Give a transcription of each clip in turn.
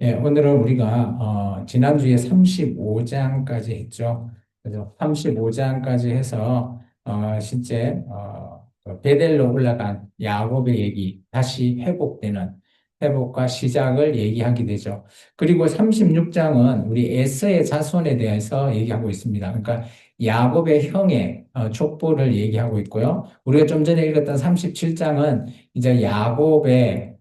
예, 오늘은 우리가 지난주에 35장까지 했죠. 그래서 35장까지 해서 실제 그 베델로 올라간 야곱의 얘기, 다시 회복과 시작을 얘기하게 되죠. 그리고 36장은 우리 에서의 자손에 대해서 얘기하고 있습니다. 그러니까 야곱의 형의 족보를 얘기하고 있고요. 우리가 좀 전에 읽었던 37장은 이제 야곱의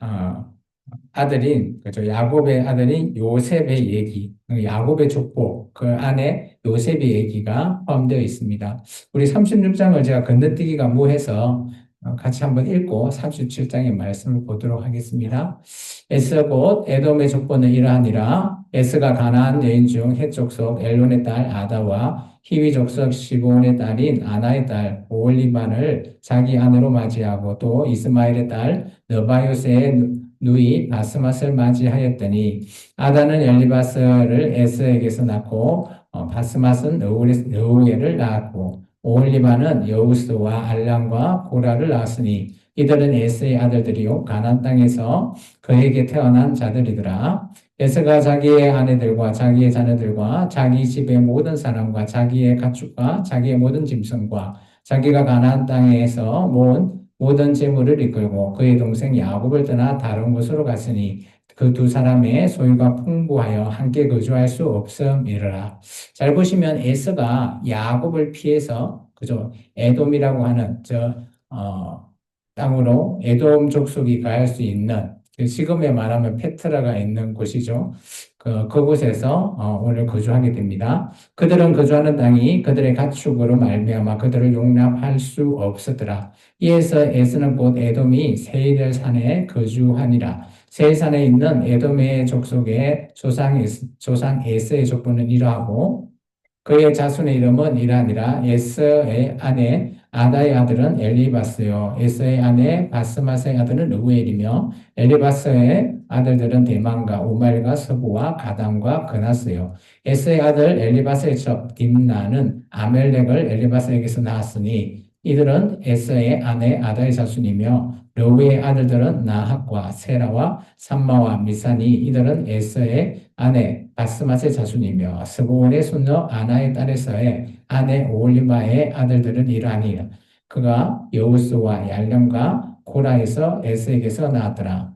그죠? 야곱의 아들인 요셉의 얘기, 야곱의 족보, 그 안에 요셉의 얘기가 포함되어 있습니다. 우리 36장을 제가 건너뛰기가 무해서 같이 한번 읽고 37장의 말씀을 보도록 하겠습니다. 에스 곧 에돔의 족보는 이러하니라. 에스가 가나안 여인 중 헷 족속 엘론의 딸 아다와 히위 족속 시본의 딸인 아나의 딸 오홀리반을 자기 아내로 맞이하고 또 이스마엘의 딸 느바요스의 누이 바스맛을 맞이하였더니 아다는 엘리바스를 에스에게서 낳고 바스맛은 느우엘을 낳았고 오홀리바는 여우스와 알람과 고라를 낳았으니 이들은 에스의 아들들이요 가나안 땅에서 그에게 태어난 자들이더라. 에스가 자기의 아내들과 자기의 자녀들과 자기 집의 모든 사람과 자기의 가축과 자기의 모든 짐승과 자기가 가나안 땅에서 모은 모든 재물을 이끌고 그의 동생 야곱을 떠나 다른 곳으로 갔으니 그 두 사람의 소유가 풍부하여 함께 거주할 수 없음이라. 잘 보시면 에서가 야곱을 피해서 그죠? 에돔이라고 하는 땅으로 에돔 족속이 가할 수 있는 지금에 말하면 페트라가 있는 곳이죠. 그곳에서 오늘 거주하게 됩니다. 그들은 거주하는 땅이 그들의 가축으로 말미암아 그들을 용납할 수 없었더라. 이에서 에스는 곧 에돔이 세일 산에 거주하니라. 세일 산에 있는 에돔의 족속의 조상 에스의 족보는 이러하고 그의 자손의 이름은 이라니라. 에스의 아내 아다의 아들은 엘리바스요. 에스의 아내 바스맛의 아들은 르우엘이며 엘리바스의 아들들은 대만과 우말과 서부와 가담과 그나스요. 에스의 아들 엘리바스의 첩 딥나는 아멜렉을 엘리바스에게서 낳았으니 이들은 에스의 아내 아다의 자손이며 르우의 아들들은 나학과 세라와 삼마와 미산이 이들은 에스의 아내 바스맛의 자손이며 스보온의 손녀 아나의 딸에서의 아내 오홀리바의 아들들은 이러하니 그가 여우스와 얄lem과 고라에서 에스에게서 나왔더라.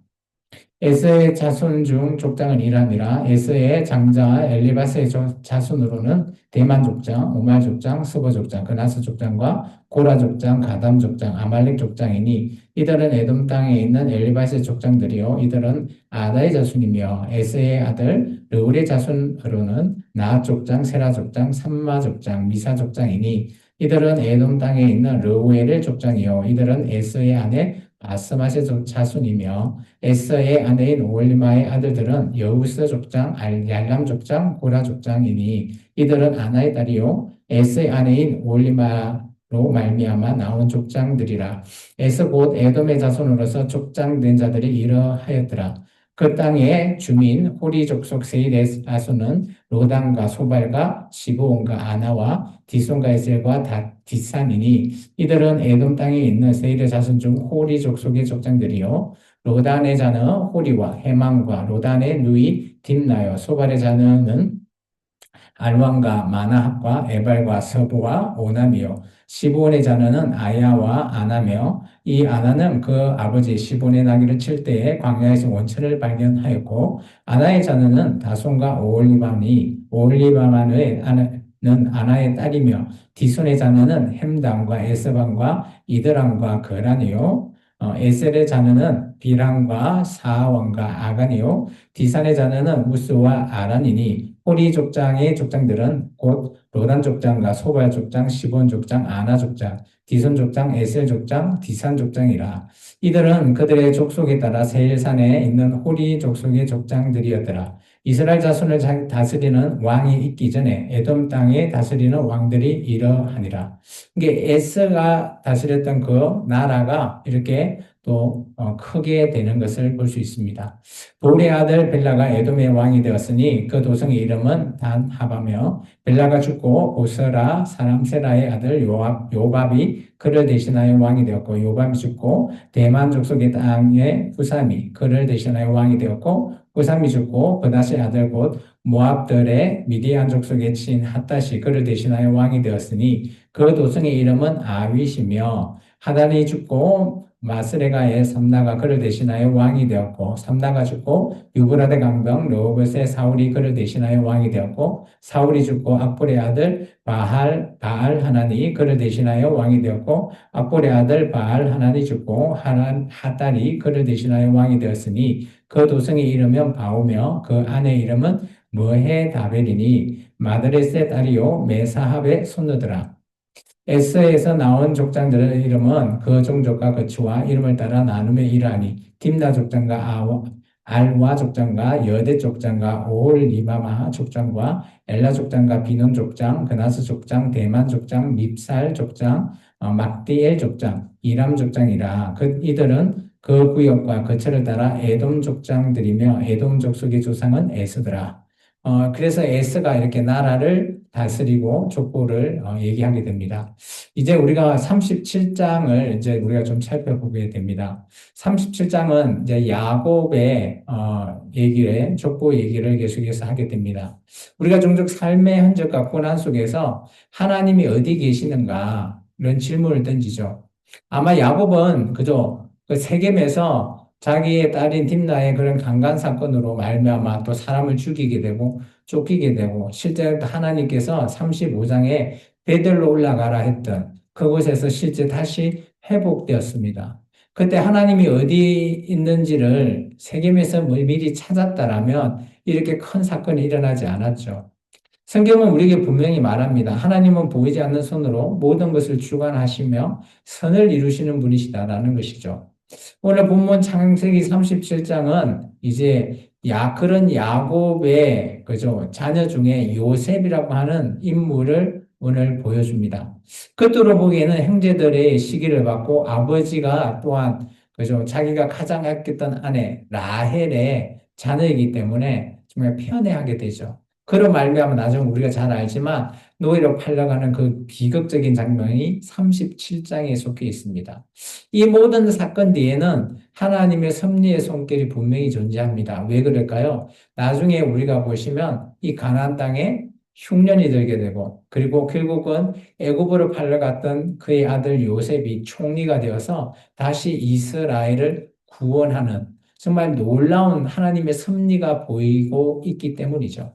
에스의 자손 중 족장은 이러하니라. 에스의 장자 엘리바스의 자손으로는 대만 족장, 오말 족장, 스보 족장, 그나스 족장과 고라 족장, 가담 족장, 아말렉 족장이니 이들은 에돔 땅에 있는 엘리바스의 족장들이요 이들은 아다의 자손이며 에스의 아들 르울의 자손으로는 나앗 족장, 세라 족장, 삼마 족장, 미사 족장이니 이들은 에돔 땅에 있는 르우엘의 족장이요 이들은 에스의 아내 바스맛의 자손이며 에서의 아내인 오홀리마의 아들들은 여우스 족장, 얄람 족장, 고라 족장이니 이들은 아나의 딸이요 에서의 아내인 오홀리마로 말미암아 나온 족장들이라. 에서 곧 에돔의 자손으로서 족장된 자들이 이러하였더라. 그 땅의 주민 호리 족속 세일의 자손은 로단과 소발과 시브온과 아나와 디손과 에셀과 디산이니 이들은 에돔 땅에 있는 세일의 자손 중 호리 족속의 족장들이요 로단의 자는 호리와 해망과 로단의 누이 딥나요. 소발의 자는 알왕과 마나합과 에발과 서부와 오남이요. 시본의 자녀는 아야와 아나며 이 아나는 그 아버지 시본의 나귀를 칠 때에 광야에서 원천을 발견하였고 아나의 자녀는 다손과 오홀리밤이 오홀리바만의 아나는 아나의 딸이며 디손의 자녀는 햄담과 에스반과 이드람과 그란이요. 에셀의 자녀는 비람과 사왕과 아간이요. 디산의 자녀는 우스와 아란이니 호리 족장의 족장들은 곧 로단 족장과 소발 족장, 시본 족장, 아나 족장, 디손 족장, 에셀 족장, 디산 족장이라. 이들은 그들의 족속에 따라 세일산에 있는 호리 족속의 족장들이었더라. 이스라엘 자손을 다스리는 왕이 있기 전에 에돔 땅에 다스리는 왕들이 이러하니라. 이게 에스가 다스렸던 그 나라가 이렇게 또 크게 되는 것을 볼 수 있습니다. 볼의 아들 벨라가 에돔의 왕이 되었으니 그 도성의 이름은 단하바며 벨라가 죽고 보스라 사람 세라의 아들 요밥이 그를 대신하여 왕이 되었고 요밥이 죽고 대만 족속의 땅의 후삼이 그를 대신하여 왕이 되었고 후삼이 죽고 그다시 아들 곧 모압들의 미디안 족속의 친 핫다시 그를 대신하여 왕이 되었으니 그 도성의 이름은 아윗이며 하단이 죽고 마스레가의 삼나가 그를 대신하여 왕이 되었고 삼나가 죽고 유브라데 강병 르호봇의 사울이 그를 대신하여 왕이 되었고 사울이 죽고 악볼의 아들 바알 하나니 그를 대신하여 왕이 되었고 악볼의 아들 바알 하나니 죽고 하달이 그를 대신하여 왕이 되었으니 그 도성의 이름은 바오며 그 아내의 이름은 머헤다벨이니 마드레스의 딸이요 메사합의 손녀더라. 에스에서 나온 족장들의 이름은 그 종족과 거치와 이름을 따라 나눔에 이르하니 딥나 족장과 알와 족장과 여대 족장과 오홀리바마 족장과 엘라 족장과 비논 족장, 그나스 족장, 대만 족장, 밉살 족장, 막디엘 족장, 이람 족장이라. 이들은 그 구역과 거처를 따라 에돔 족장들이며 에돔 족속의 조상은 에스더라. 그래서 에스가 이렇게 나라를 다스리고 족보를 얘기하게 됩니다. 이제 우리가 37장을 이제 우리가 좀 살펴보게 됩니다. 37장은 이제 야곱의 얘기를 족보 얘기를 계속해서 하게 됩니다. 우리가 종족 삶의 흔적과 고난 속에서 하나님이 어디 계시는가 이런 질문을 던지죠. 아마 야곱은 그저 그 세겜에서 자기의 딸인 딥나의 그런 강간 사건으로 말미암아 또 사람을 죽이게 되고 쫓기게 되고 실제 하나님께서 35장에 베들로 올라가라 했던 그곳에서 실제 다시 회복되었습니다. 그때 하나님이 어디 있는지를 세겜에서 미리 찾았다라면 이렇게 큰 사건이 일어나지 않았죠. 성경은 우리에게 분명히 말합니다. 하나님은 보이지 않는 손으로 모든 것을 주관하시며 선을 이루시는 분이시다라는 것이죠. 오늘 본문 창세기 37장은 이제 그런 야곱의 그죠 자녀 중에 요셉이라고 하는 인물을 오늘 보여줍니다. 끝으로 보기에는 형제들의 시기를 받고 아버지가 또한 그죠 자기가 가장 아꼈던 아내 라헬의 자녀이기 때문에 정말 편애하게 되죠. 그런 말미암아 나중에 우리가 잘 알지만 노예로 팔려가는 그 비극적인 장면이 37장에 속해 있습니다. 이 모든 사건 뒤에는 하나님의 섭리의 손길이 분명히 존재합니다. 왜 그럴까요? 나중에 우리가 보시면 이 가나안 땅에 흉년이 들게 되고 그리고 결국은 애굽으로 팔려갔던 그의 아들 요셉이 총리가 되어서 다시 이스라엘을 구원하는 정말 놀라운 하나님의 섭리가 보이고 있기 때문이죠.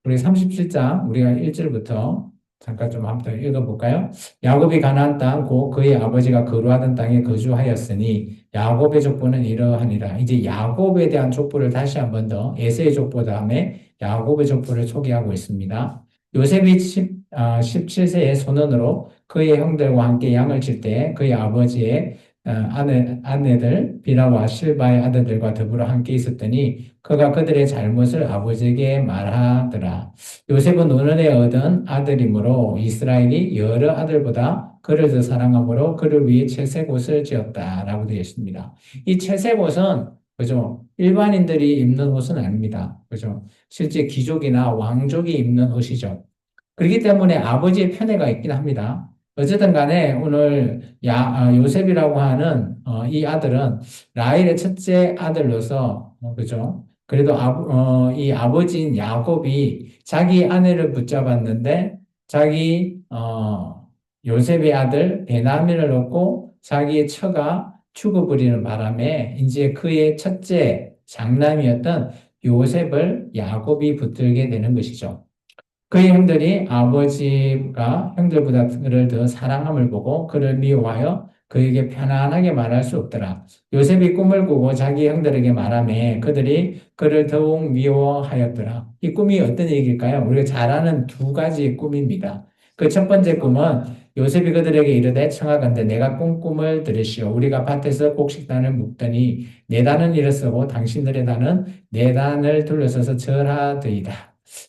우리 37장 우리가 1절부터 잠깐 좀 한번 읽어볼까요? 야곱이 가나안 땅 곧 그의 아버지가 거주하던 땅에 거주하였으니 야곱의 족보는 이러하니라. 이제 야곱에 대한 족보를 다시 한 번 더 에세의 족보 다음에 야곱의 족보를 소개하고 있습니다. 요셉이 17세의 소년으로 그의 형들과 함께 양을 칠 때 그의 아버지의 아내들 비라와 실바의 아들들과 더불어 함께 있었더니 그가 그들의 잘못을 아버지에게 말하더라. 요셉은 노년에 얻은 아들이므로 이스라엘이 여러 아들보다 그를 더 사랑함으로 그를 위해 채색옷을 지었다라고 되어 있습니다. 이 채색옷은 그죠? 일반인들이 입는 옷은 아닙니다. 그죠? 실제 귀족이나 왕족이 입는 옷이죠. 그렇기 때문에 아버지의 편애가 있긴 합니다. 어쨌든 간에 오늘 요셉이라고 하는 이 아들은 라헬의 첫째 아들로서 그죠? 그래도 이 아버지인 야곱이 자기 아내를 붙잡았는데 자기 요셉의 아들 베냐민을 얻고 자기의 처가 죽어버리는 바람에 이제 그의 첫째 장남이었던 요셉을 야곱이 붙들게 되는 것이죠. 그의 형들이 아버지가 형들보다 그를 더 사랑함을 보고 그를 미워하여 그에게 편안하게 말할 수 없더라. 요셉이 꿈을 꾸고 자기 형들에게 말하며 그들이 그를 더욱 미워하였더라. 이 꿈이 어떤 얘기일까요? 우리가 잘 아는 두 가지의 꿈입니다. 그 첫 번째 꿈은 요셉이 그들에게 이르되 청하건대 내가 꾼 꿈을 들으시오. 우리가 밭에서 곡식단을 묶더니 내 단은 일어서고 당신들의 단은 내 단을 둘러서서 절하더이다.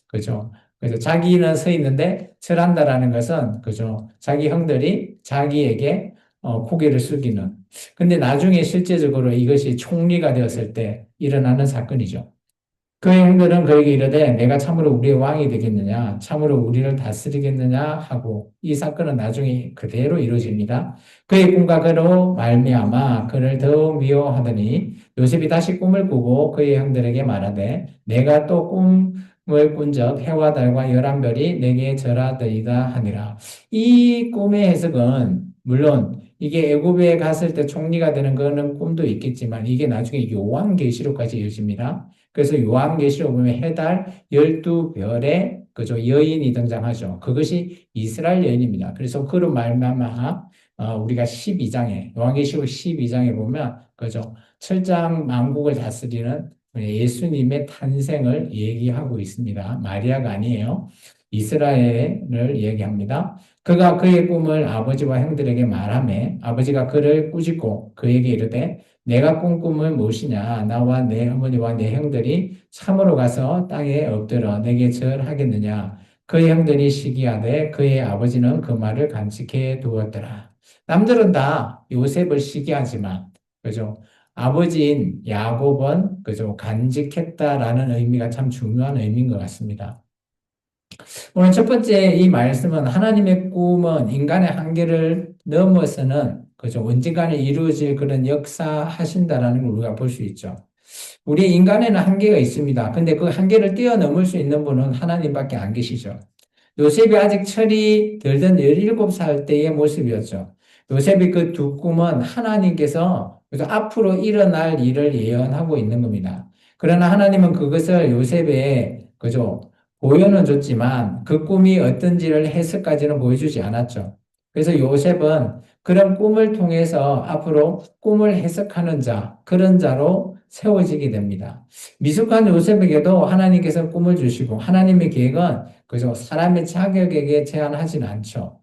그죠? 그래서 자기는 서 있는데 절한다라는 것은 그죠? 자기 형들이 자기에게 고개를 숙이는. 근데 나중에 실제적으로 이것이 총리가 되었을 때 일어나는 사건이죠. 그 형들은 그에게 이르되 내가 참으로 우리의 왕이 되겠느냐 참으로 우리를 다스리겠느냐 하고 이 사건은 나중에 그대로 이루어집니다. 그의 꿈과 그로 말미암아 그를 더욱 미워하더니 요셉이 다시 꿈을 꾸고 그의 형들에게 말하되 내가 또 꿈을 꾼적 해와 달과 열한 별이 내게 절하더이다 하니라. 이 꿈의 해석은 물론 이게 애굽에 갔을 때 총리가 되는 거는 꿈도 있겠지만 이게 나중에 요한계시록까지 이어집니다. 그래서 요한계시록 보면 해달 12별의 그죠 여인이 등장하죠. 그것이 이스라엘 여인입니다. 그래서 그로 말미암아 우리가 12장에 요한계시록 12장에 보면 그죠 철장 만국을 다스리는 예수님의 탄생을 얘기하고 있습니다. 마리아가 아니에요. 이스라엘을 얘기합니다. 그가 그의 꿈을 아버지와 형들에게 말하매 아버지가 그를 꾸짖고 그에게 이르되 내가 꾼 꿈은 무엇이냐? 나와 내 어머니와 내 형들이 참으로 가서 땅에 엎드려 내게 절하겠느냐? 그의 형들이 시기하되 그의 아버지는 그 말을 간직해 두었더라. 남들은 다 요셉을 시기하지만, 그죠? 아버지인 야곱은, 그죠? 간직했다라는 의미가 참 중요한 의미인 것 같습니다. 오늘 첫 번째 이 말씀은 하나님의 꿈은 인간의 한계를 넘어서는 그죠. 언젠가는 이루어질 그런 역사하신다라는 걸 우리가 볼 수 있죠. 우리 인간에는 한계가 있습니다. 근데 그 한계를 뛰어넘을 수 있는 분은 하나님밖에 안 계시죠. 요셉이 아직 철이 들던 17살 때의 모습이었죠. 요셉이 그 두 꿈은 하나님께서 그래서 앞으로 일어날 일을 예언하고 있는 겁니다. 그러나 하나님은 그것을 요셉의 그죠 보여는 줬지만 그 꿈이 어떤지를 해석까지는 보여주지 않았죠. 그래서 요셉은 그런 꿈을 통해서 앞으로 꿈을 해석하는 자, 그런 자로 세워지게 됩니다. 미숙한 요셉에게도 하나님께서 꿈을 주시고 하나님의 계획은 그죠? 사람의 자격에게 제한하지는 않죠.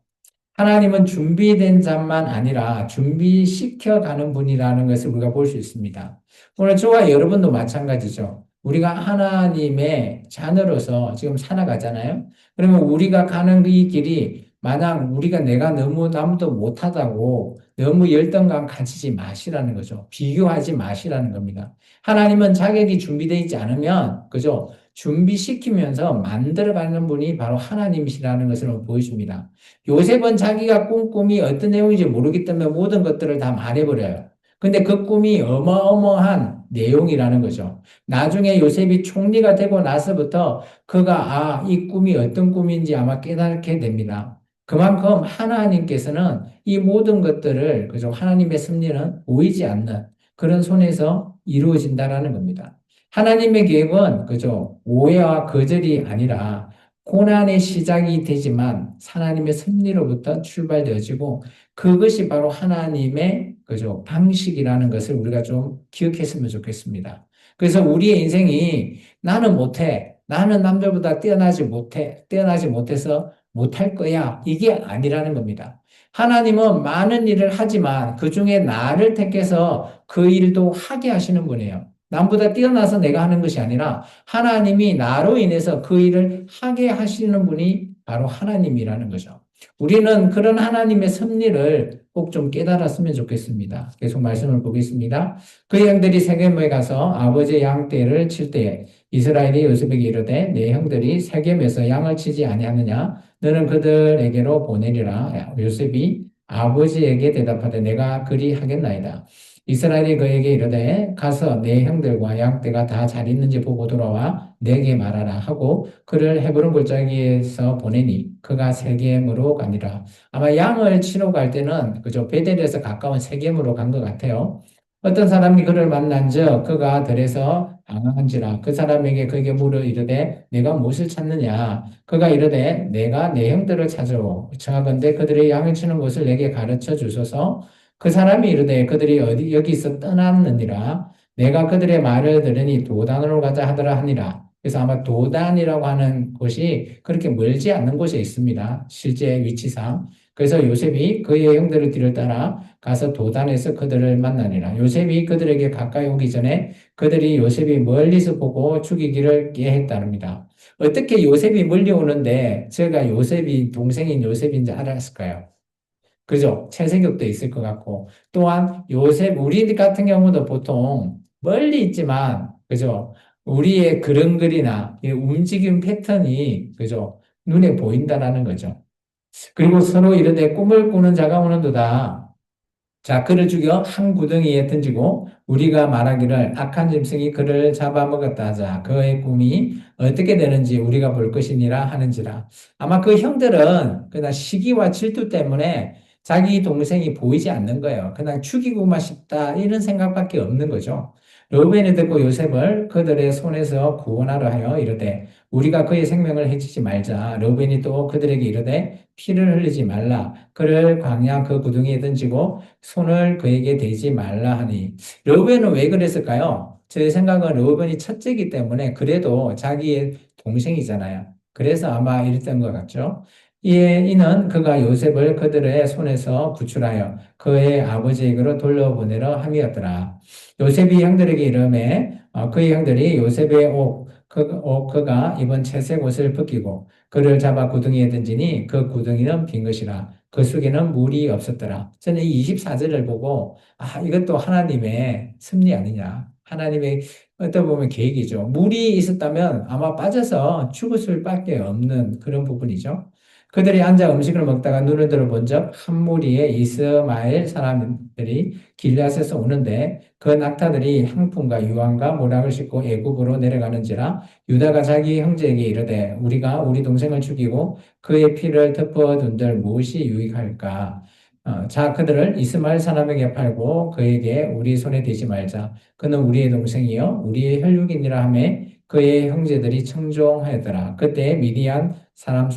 하나님은 준비된 자만 아니라 준비시켜가는 분이라는 것을 우리가 볼 수 있습니다. 오늘 저와 여러분도 마찬가지죠. 우리가 하나님의 자녀로서 지금 살아가잖아요. 그러면 우리가 가는 이 길이 마냥 우리가 내가 너무 남도 못하다고 너무 열등감 가지지 마시라는 거죠. 비교하지 마시라는 겁니다. 하나님은 자격이 준비되어 있지 않으면 그죠? 준비시키면서 만들어가는 분이 바로 하나님이시라는 것을 보여줍니다. 요셉은 자기가 꾼 꿈이 어떤 내용인지 모르기 때문에 모든 것들을 다 말해버려요. 근데 그 꿈이 어마어마한 내용이라는 거죠. 나중에 요셉이 총리가 되고 나서부터 그가 이 꿈이 어떤 꿈인지 아마 깨닫게 됩니다. 그만큼 하나님께서는 이 모든 것들을 그죠 하나님의 섭리는 보이지 않는 그런 손에서 이루어진다라는 겁니다. 하나님의 계획은 그죠 오해와 거절이 아니라 고난의 시작이 되지만 하나님의 섭리로부터 출발되어지고 그것이 바로 하나님의 그죠 방식이라는 것을 우리가 좀 기억했으면 좋겠습니다. 그래서 우리의 인생이 나는 못해, 나는 남들보다 뛰어나지 못해서 못할 거야. 이게 아니라는 겁니다. 하나님은 많은 일을 하지만 그 중에 나를 택해서 그 일도 하게 하시는 분이에요. 남보다 뛰어나서 내가 하는 것이 아니라 하나님이 나로 인해서 그 일을 하게 하시는 분이 바로 하나님이라는 거죠. 우리는 그런 하나님의 섭리를 꼭 좀 깨달았으면 좋겠습니다. 계속 말씀을 보겠습니다. 그 형들이 세겜에 가서 아버지의 양떼를 칠 때에 이스라엘이 요셉에게 이르되 내 형들이 세겜에서 양을 치지 아니하느냐 너는 그들에게로 보내리라. 요셉이 아버지에게 대답하되 내가 그리 하겠나이다. 이스라엘이 그에게 이르되 가서 내 형들과 양떼가 다 잘 있는지 보고 돌아와 내게 말하라 하고 그를 헤브론 골짜기에서 보내니 그가 세겜으로 가니라. 아마 양을 치러 갈 때는 그저 베델에서 가까운 세겜으로 간 것 같아요. 어떤 사람이 그를 만난즉 그가 들에서 방황한지라 그 사람에게 그에게 물어 이르되 내가 무엇을 찾느냐 그가 이르되 내가 내 형들을 찾으러 청하건대 그들의 양을 치는 곳을 내게 가르쳐 주소서. 그 사람이 이르되 그들이 어디 여기서 떠났느니라 내가 그들의 말을 들으니 도단으로 가자 하더라 하니라. 그래서 아마 도단이라고 하는 곳이 그렇게 멀지 않는 곳에 있습니다. 실제 위치상. 그래서 요셉이 그의 형들을 뒤를 따라 가서 도단에서 그들을 만나니라. 요셉이 그들에게 가까이 오기 전에 그들이 요셉이 멀리서 보고 죽이기를 깨했답니다. 어떻게 요셉이 멀리 오는데 제가 요셉이 동생인 요셉인지 알았을까요? 그죠? 채색욕도 있을 것 같고 또한 요셉 우리 같은 경우도 보통 멀리 있지만 그죠? 우리의 그림글이나 이 움직임 패턴이, 그죠? 눈에 보인다라는 거죠. 그리고 서로 이르되 꿈을 꾸는 자가 오는도다. 자, 그를 죽여 한 구덩이에 던지고 우리가 말하기를 악한 짐승이 그를 잡아먹었다 하자. 그의 꿈이 어떻게 되는지 우리가 볼 것이니라 하는지라. 아마 그 형들은 그냥 시기와 질투 때문에 자기 동생이 보이지 않는 거예요. 그냥 죽이고만 싶다 이런 생각밖에 없는 거죠. 르우벤이 듣고 요셉을 그들의 손에서 구원하려 하여 이르되 우리가 그의 생명을 해치지 말자. 르우벤이 또 그들에게 이르되 피를 흘리지 말라. 그를 광야 그 구덩이에 던지고 손을 그에게 대지 말라 하니. 르우벤은 왜 그랬을까요? 제 생각은 르우벤이 첫째이기 때문에 그래도 자기의 동생이잖아요. 그래서 아마 이랬던 것 같죠. 이는 그가 요셉을 그들의 손에서 구출하여 그의 아버지에게로 돌려보내려 함이었더라. 요셉이 형들에게 이르매 그의 형들이 요셉의 그가 입은 채색 옷을 벗기고 그를 잡아 구덩이에 던지니 그 구덩이는 빈 것이라. 그 속에는 물이 없었더라. 저는 이 24절을 보고, 이것도 하나님의 섭리 아니냐. 하나님의 어떻게 보면 계획이죠. 물이 있었다면 아마 빠져서 죽을 수밖에 없는 그런 부분이죠. 그들이 앉아 음식을 먹다가 눈을 들어본 적 한 무리의 이스마엘 사람들이 길앗에서 오는데 그 낙타들이 향품과 유황과 모락을 싣고 애굽으로 내려가는지라 유다가 자기 형제에게 이르되 우리가 우리 동생을 죽이고 그의 피를 덮어둔들 무엇이 유익할까? 자, 그들을 이스마엘 사람에게 팔고 그에게 우리 손에 대지 말자. 그는 우리의 동생이요 우리의 혈육이니라 하매 그의 형제들이 청종하였더라. 그때 미디안 사람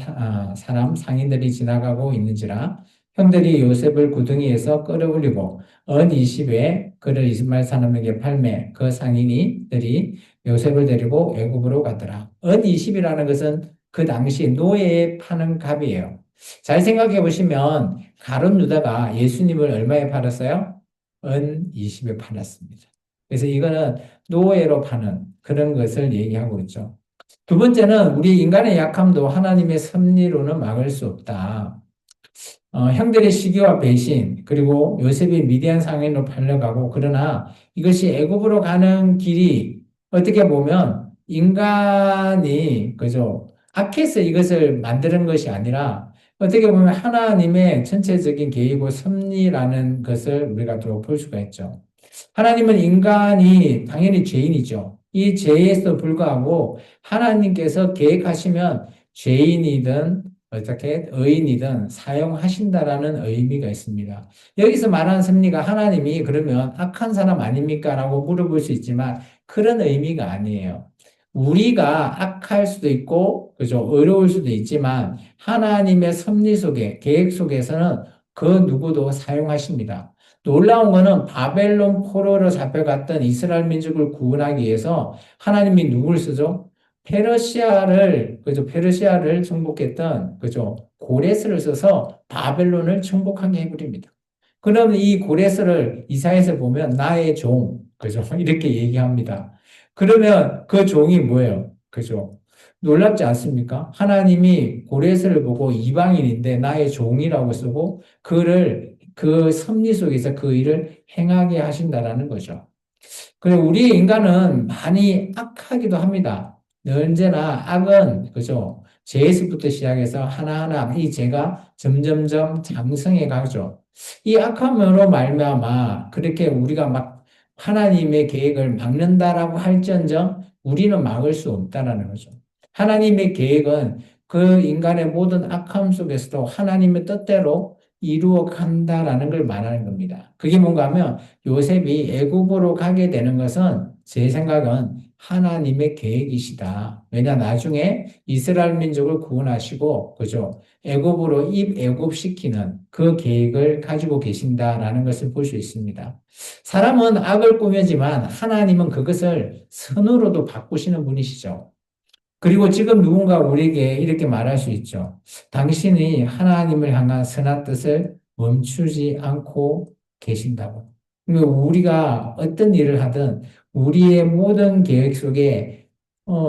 상인들이 지나가고 있는지라 형들이 요셉을 구덩이에서 끌어올리고 언 20에 그를 이스마엘 사람에게 팔매 그 상인이들이 요셉을 데리고 애굽으로 갔더라. 언 20이라는 것은 그 당시 노예에 파는 값이에요. 잘 생각해 보시면 가룟 유다가 예수님을 얼마에 팔았어요? 은 20에 팔았습니다. 그래서 이거는 노예로 파는 그런 것을 얘기하고 있죠. 두 번째는 우리 인간의 약함도 하나님의 섭리로는 막을 수 없다. 형들의 시기와 배신, 그리고 요셉이 미디안 상인으로 팔려가고, 그러나 이것이 애굽으로 가는 길이 어떻게 보면 인간이, 그죠? 악해서 이것을 만드는 것이 아니라 어떻게 보면 하나님의 전체적인 계획이고 섭리라는 것을 우리가 또 볼 수가 있죠. 하나님은 인간이 당연히 죄인이죠. 이 죄에서 불구하고 하나님께서 계획하시면 죄인이든 어떻게 의인이든 사용하신다라는 의미가 있습니다. 여기서 말하는 섭리가 하나님이 그러면 악한 사람 아닙니까? 라고 물어볼 수 있지만 그런 의미가 아니에요. 우리가 악할 수도 있고, 그죠? 어려울 수도 있지만 하나님의 섭리 속에, 계획 속에서는 그 누구도 사용하십니다. 놀라운 거는 바벨론 포로로 잡혀갔던 이스라엘 민족을 구원하기 위해서 하나님이 누굴 쓰죠? 그죠? 페르시아를 정복했던, 그죠? 고레스를 써서 바벨론을 정복하게 해버립니다. 그러면 이 고레스를 이사야서 보면 나의 종, 그죠? 이렇게 얘기합니다. 그러면 그 종이 뭐예요? 그죠? 놀랍지 않습니까? 하나님이 고레스를 보고 이방인인데 나의 종이라고 쓰고 그를 그 섭리 속에서 그 일을 행하게 하신다라는 거죠. 그리고 우리 인간은 많이 악하기도 합니다. 언제나 악은, 그죠? 죄에서부터 시작해서 하나하나 이 죄가 점점점 장성해 가죠. 이 악함으로 말미암아 그렇게 우리가 막 하나님의 계획을 막는다라고 할지언정 우리는 막을 수 없다라는 거죠. 하나님의 계획은 그 인간의 모든 악함 속에서도 하나님의 뜻대로 이루어 간다라는 걸 말하는 겁니다. 그게 뭔가 하면 요셉이 애굽으로 가게 되는 것은 제 생각은 하나님의 계획이시다. 왜냐 나중에 이스라엘 민족을 구원하시고 그죠? 애굽으로 애굽시키는 그 계획을 가지고 계신다라는 것을 볼 수 있습니다. 사람은 악을 꾸며지만 하나님은 그것을 선으로도 바꾸시는 분이시죠. 그리고 지금 누군가 우리에게 이렇게 말할 수 있죠. 당신이 하나님을 향한 선한 뜻을 멈추지 않고 계신다고. 그러니까 우리가 어떤 일을 하든 우리의 모든 계획 속에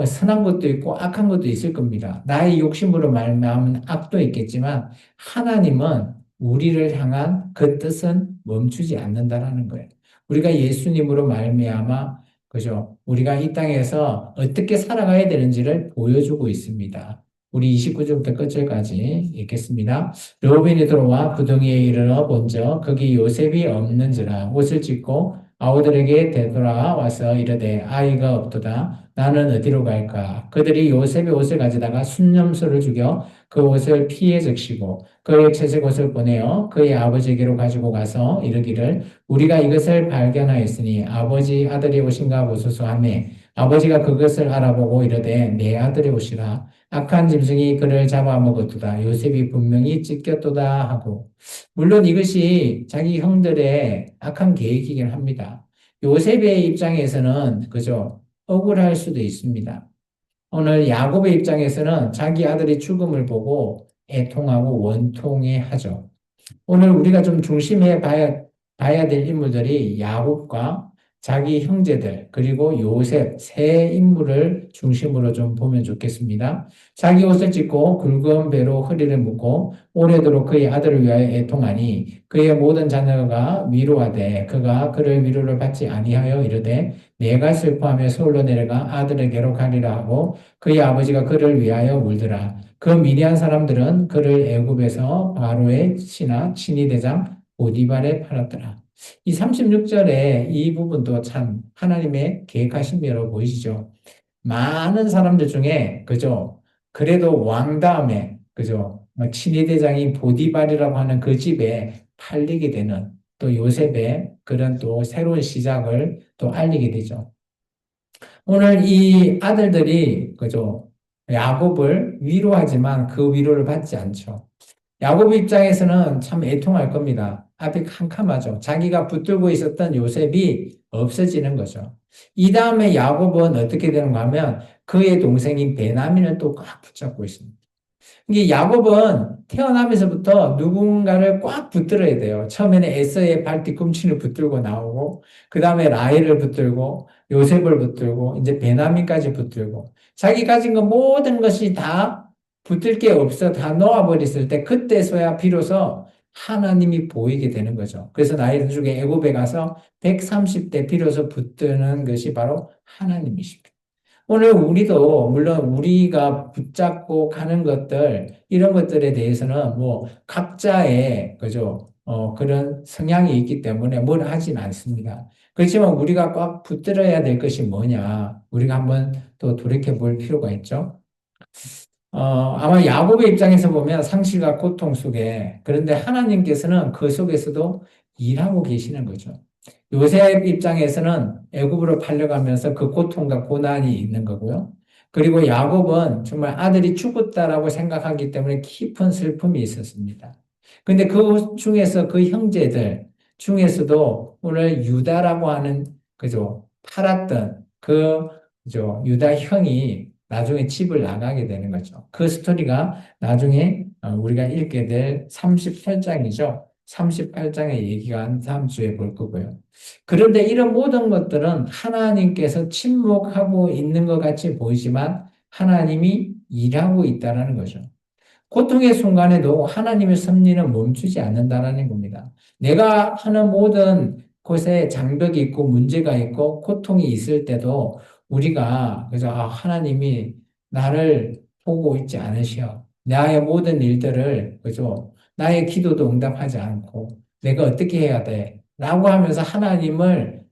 선한 것도 있고 악한 것도 있을 겁니다. 나의 욕심으로 말미암은 악도 있겠지만 하나님은 우리를 향한 그 뜻은 멈추지 않는다라는 거예요. 우리가 예수님으로 말미암아 그죠? 우리가 이 땅에서 어떻게 살아가야 되는지를 보여주고 있습니다. 우리 29절부터 끝절까지 읽겠습니다. 르우벤이 들어와 부둥이에 이르러 본즉 거기 요셉이 없는지라 옷을 찢고 아우들에게 되돌아와서 이르되 아이가 없도다. 나는 어디로 갈까? 그들이 요셉의 옷을 가져다가 순념소를 죽여 그 옷을 피해 적시고 그의 채색 옷을 보내어 그의 아버지에게로 가지고 가서 이르기를 우리가 이것을 발견하였으니 아버지 아들이 옷인가 보소서 하며 아버지가 그것을 알아보고 이르되 내 아들의 옷이라 악한 짐승이 그를 잡아먹었도다 요셉이 분명히 찢겼도다 하고 물론 이것이 자기 형들의 악한 계획이긴 합니다. 요셉의 입장에서는 그죠 억울할 수도 있습니다. 오늘 야곱의 입장에서는 자기 아들의 죽음을 보고 애통하고 원통해 하죠. 오늘 우리가 좀 봐야 될 인물들이 야곱과 자기 형제들, 그리고 요셉 세 인물을 중심으로 좀 보면 좋겠습니다. 자기 옷을 찢고 굵은 배로 허리를 묶고 오래도록 그의 아들을 위하여 애통하니 그의 모든 자녀가 위로하되 그가 그를 위로를 받지 아니하여 이르되 내가 슬퍼하며 서울로 내려가 아들에게로 가리라 하고 그의 아버지가 그를 위하여 울더라. 그 미디안 사람들은 그를 애굽에서 바로의 신하 친위대장 보디발에 팔았더라. 이 36절에 이 부분도 참 하나님의 계획하신 대로 보이시죠? 많은 사람들 중에 그죠? 그래도 왕 다음에 그죠? 친위대장인 보디발이라고 하는 그 집에 팔리게 되는 또 요셉의 그런 또 새로운 시작을 또 알리게 되죠. 오늘 이 아들들이 그죠? 야곱을 위로하지만 그 위로를 받지 않죠. 야곱 입장에서는 참 애통할 겁니다. 앞이 캄캄하죠. 자기가 붙들고 있었던 요셉이 없어지는 거죠. 이 다음에 야곱은 어떻게 되는가 하면 그의 동생인 베냐민을 또 꽉 붙잡고 있습니다. 이게 야곱은 태어나면서부터 누군가를 꽉 붙들어야 돼요. 처음에는 에서의 발 뒤꿈치를 붙들고 나오고, 그 다음에 라헬을 붙들고, 요셉을 붙들고, 이제 베냐민까지 붙들고, 자기 가진 거 모든 것이 다 붙들 게 없어 다 놓아버렸을 때, 그때서야 비로소 하나님이 보이게 되는 거죠. 그래서 나중에 애굽에 가서 130대 비로소 붙드는 것이 바로 하나님이십니다. 오늘 우리도 물론 우리가 붙잡고 가는 것들 이런 것들에 대해서는 뭐 각자의 그죠 그런 성향이 있기 때문에 뭘 하진 않습니다. 그렇지만 우리가 꽉 붙들어야 될 것이 뭐냐 우리가 한번 또 돌이켜 볼 필요가 있죠. 아마 야곱의 입장에서 보면 상실과 고통 속에 그런데 하나님께서는 그 속에서도 일하고 계시는 거죠. 요셉 입장에서는 애굽으로 팔려가면서 그 고통과 고난이 있는 거고요. 그리고 야곱은 정말 아들이 죽었다라고 생각하기 때문에 깊은 슬픔이 있었습니다. 근데 그 중에서 그 형제들 중에서도 오늘 유다라고 하는 그죠 팔았던 그 그죠 유다 형이 나중에 집을 나가게 되는 거죠. 그 스토리가 나중에 우리가 읽게 될 38장이죠. 38장의 얘기가 다음 주에 볼 거고요. 그런데 이런 모든 것들은 하나님께서 침묵하고 있는 것 같이 보이지만 하나님이 일하고 있다는 거죠. 고통의 순간에도 하나님의 섭리는 멈추지 않는다라는 겁니다. 내가 하는 모든 곳에 장벽이 있고 문제가 있고 고통이 있을 때도 우리가 그래서 하나님이 나를 보고 있지 않으셔. 나의 모든 일들을 그죠? 나의 기도도 응답하지 않고 내가 어떻게 해야 돼? 라고 하면서 하나님을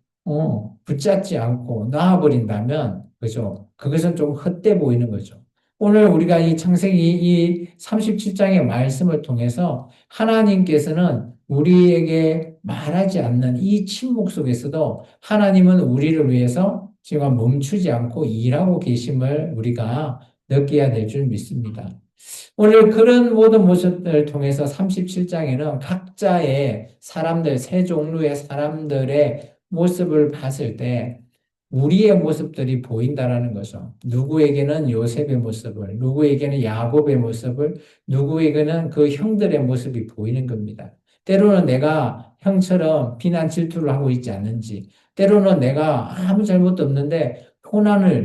붙잡지 않고 놔버린다면 그죠? 그것은 좀 헛돼 보이는 거죠. 오늘 우리가 이 창세기 이 37장의 말씀을 통해서 하나님께서는 우리에게 말하지 않는 이 침묵 속에서도 하나님은 우리를 위해서 지금 멈추지 않고 일하고 계심을 우리가 느껴야 될 줄 믿습니다. 오늘 그런 모든 모습들을 통해서 37장에는 각자의 사람들, 세 종류의 사람들의 모습을 봤을 때 우리의 모습들이 보인다라는 거죠. 누구에게는 요셉의 모습을, 누구에게는 야곱의 모습을, 누구에게는 그 형들의 모습이 보이는 겁니다. 때로는 내가 형처럼 비난 질투를 하고 있지 않는지, 때로는 내가 아무 잘못도 없는데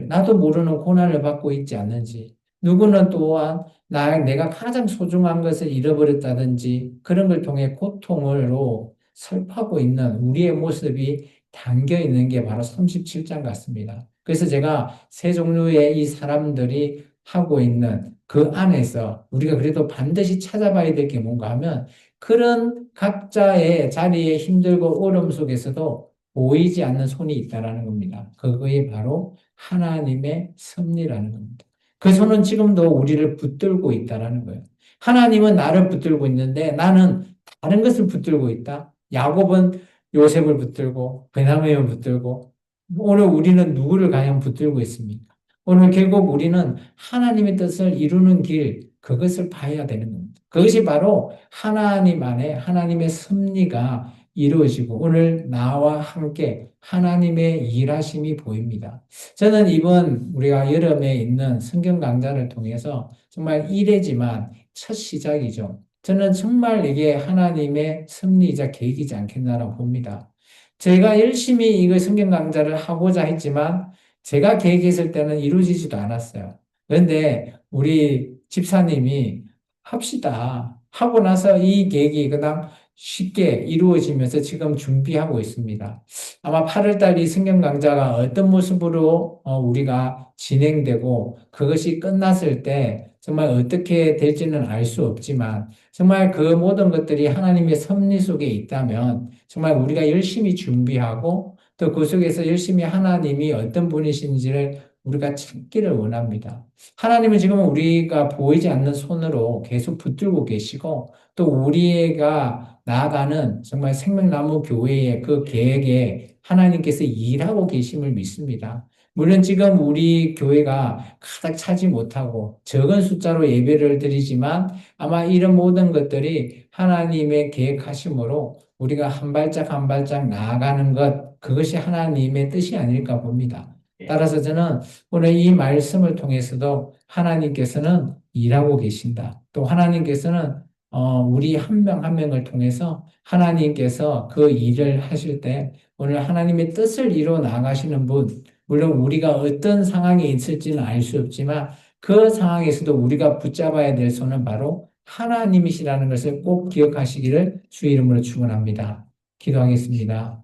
나도 모르는 고난을 받고 있지 않는지, 누구는 또한 내가 가장 소중한 것을 잃어버렸다든지 그런 걸 통해 고통으로 슬퍼하고 있는 우리의 모습이 담겨 있는 게 바로 37장 같습니다. 그래서 제가 세 종류의 이 사람들이 하고 있는 그 안에서 우리가 그래도 반드시 찾아봐야 될 게 뭔가 하면 그런 각자의 자리에 힘들고 어려움 속에서도 보이지 않는 손이 있다라는 겁니다. 그거에 바로 하나님의 섭리라는 겁니다. 그 손은 지금도 우리를 붙들고 있다라는 거예요. 하나님은 나를 붙들고 있는데 나는 다른 것을 붙들고 있다. 야곱은 요셉을 붙들고 베냐민을 붙들고 오늘 우리는 누구를 과연 붙들고 있습니까? 오늘 결국 우리는 하나님의 뜻을 이루는 길 그것을 봐야 되는 겁니다. 그것이 바로 하나님 안에 하나님의 섭리가 이루어지고 오늘 나와 함께 하나님의 일하심이 보입니다. 저는 이번 우리가 여름에 있는 성경 강좌를 통해서 정말 이례지만 첫 시작이죠. 저는 정말 이게 하나님의 섭리이자 계획이지 않겠나라고 봅니다. 제가 열심히 이거 성경 강좌를 하고자 했지만 제가 계획했을 때는 이루어지지도 않았어요. 그런데 우리 집사님이 합시다. 하고 나서 이 계획이 그다음 쉽게 이루어지면서 지금 준비하고 있습니다. 아마 8월 달 이 성경 강좌가 어떤 모습으로 우리가 진행되고 그것이 끝났을 때 정말 어떻게 될지는 알 수 없지만 정말 그 모든 것들이 하나님의 섭리 속에 있다면 정말 우리가 열심히 준비하고 또 그 속에서 열심히 하나님이 어떤 분이신지를 우리가 찾기를 원합니다. 하나님은 지금 우리가 보이지 않는 손으로 계속 붙들고 계시고 또 우리가 나아가는 정말 생명나무 교회의 그 계획에 하나님께서 일하고 계심을 믿습니다. 물론 지금 우리 교회가 가득 차지 못하고 적은 숫자로 예배를 드리지만 아마 이런 모든 것들이 하나님의 계획하심으로 우리가 한 발짝 한 발짝 나아가는 것, 그것이 하나님의 뜻이 아닐까 봅니다. 따라서 저는 오늘 이 말씀을 통해서도 하나님께서는 일하고 계신다. 또 하나님께서는 우리 한 명 한 명을 통해서 하나님께서 그 일을 하실 때 오늘 하나님의 뜻을 이루어 나가시는 분, 물론 우리가 어떤 상황에 있을지는 알 수 없지만 그 상황에서도 우리가 붙잡아야 될 손은 바로 하나님이시라는 것을 꼭 기억하시기를 주의 이름으로 축원합니다. 기도하겠습니다.